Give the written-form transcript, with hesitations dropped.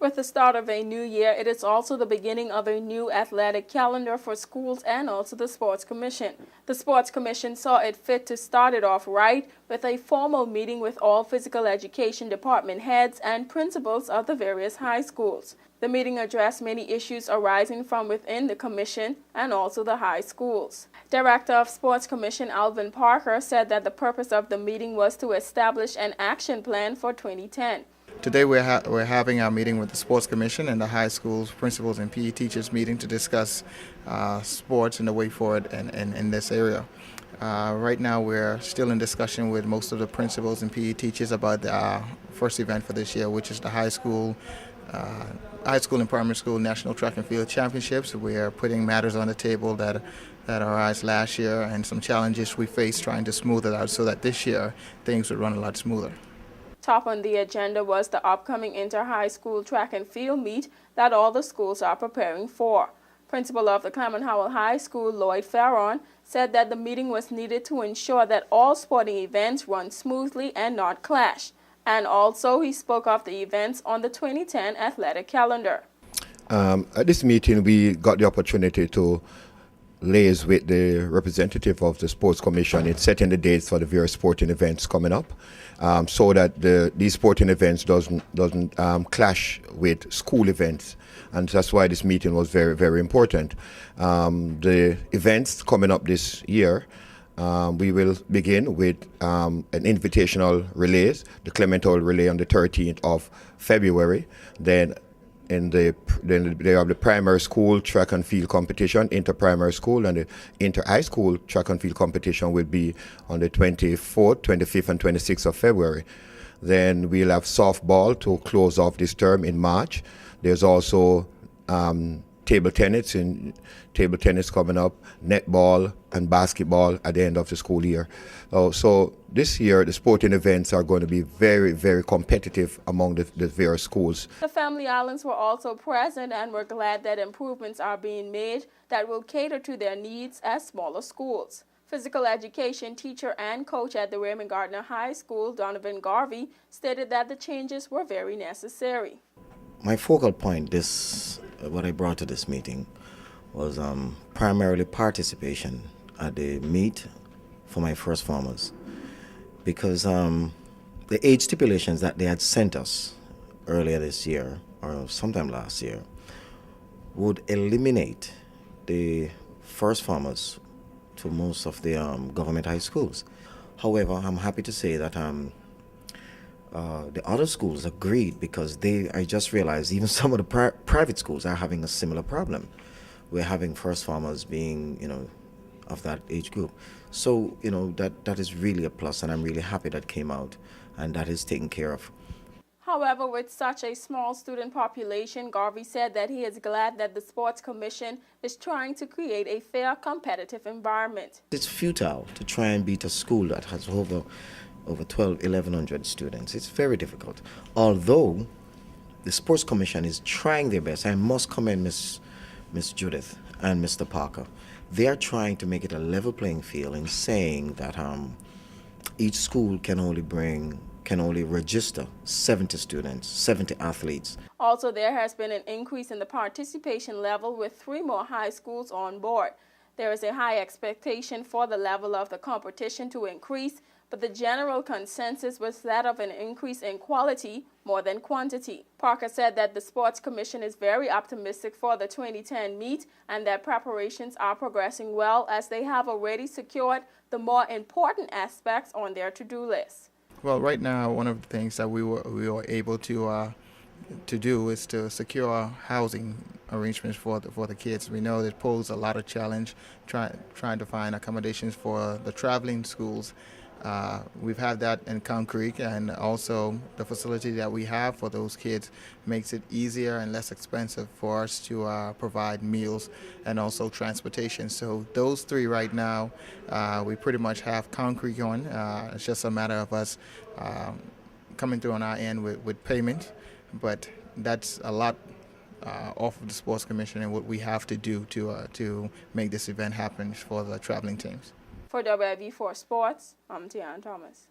With the start of a new year, it is also the beginning of a new athletic calendar for schools and also the Sports Commission. The Sports Commission saw it fit to start it off right with a formal meeting with all physical education department heads and principals of the various high schools. The meeting addressed many issues arising from within the commission and also the high schools. Director of Sports Commission Alvin Parker said that the purpose of the meeting was to establish an action plan for 2010. Today we're having our meeting with the Sports Commission and the high schools principals and PE teachers meeting to discuss sports and the way forward in this area. Right now we're still in discussion with most of the principals and PE teachers about the first event for this year, which is the high school and primary school National Track and Field Championships. We are putting matters on the table that arose last year and some challenges we faced trying to smooth it out so that this year things would run a lot smoother. Top on the agenda was the upcoming inter-high school track and field meet that all the schools are preparing for. Principal of the Clement Howell High School, Lloyd Farron, said that the meeting was needed to ensure that all sporting events run smoothly and not clash. And also he spoke of the events on the 2010 athletic calendar. At this meeting we got the opportunity to liaise with the representative of the Sports Commission in setting the dates for the various sporting events coming up, so that these sporting events doesn't clash with school events, and that's why this meeting was very, very important. The events coming up this year, we will begin with an invitational relays, the Clement Howell Relay on the 13th of February. Then they have the primary school track and field competition, inter-primary school, and the inter-high school track and field competition will be on the 24th, 25th, and 26th of February. Then we'll have softball to close off this term in March. There's also table tennis coming up, netball and basketball at the end of the school year. So this year the sporting events are going to be very, very competitive among the various schools. The Family Islands were also present and were glad that improvements are being made that will cater to their needs as smaller schools. Physical education teacher and coach at the Raymond Gardner High School, Donovan Garvey, stated that the changes were very necessary. My focal point, what I brought to this meeting, was primarily participation at the meet for my first formers, because the age stipulations that they had sent us earlier this year or sometime last year would eliminate the first formers to most of the government high schools. However, I'm happy to say that the other schools agreed, because I just realized even some of the private schools are having a similar problem. We're having first formers being, of that age group. So, that is really a plus, and I'm really happy that came out and that is taken care of. However, with such a small student population, Garvey said that he is glad that the Sports Commission is trying to create a fair, competitive environment. It's futile to try and beat a school that has over 1,100 students. It's very difficult. Although the Sports Commission is trying their best, I must commend Miss Judith and Mr. Parker. They are trying to make it a level playing field in saying that each school can only register 70 students, 70 athletes. Also, there has been an increase in the participation level with 3 more high schools on board. There is a high expectation for the level of the competition to increase, but the general consensus was that of an increase in quality more than quantity. Parker said that the Sports Commission is very optimistic for the 2010 meet and that preparations are progressing well, as they have already secured the more important aspects on their to-do list. Well, right now, one of the things that we were able to do is to secure housing arrangements for the kids. We know it poses a lot of challenge trying to find accommodations for the traveling schools. We've had that in Count Creek, and also the facility that we have for those kids makes it easier and less expensive for us to provide meals and also transportation. So those 3 right now, we pretty much have Count Creek on. It's just a matter of us coming through on our end with payment, but that's a lot off of the Sports Commission and what we have to do to make this event happen for the traveling teams. For WIV4 Sports, I'm Tiana Thomas.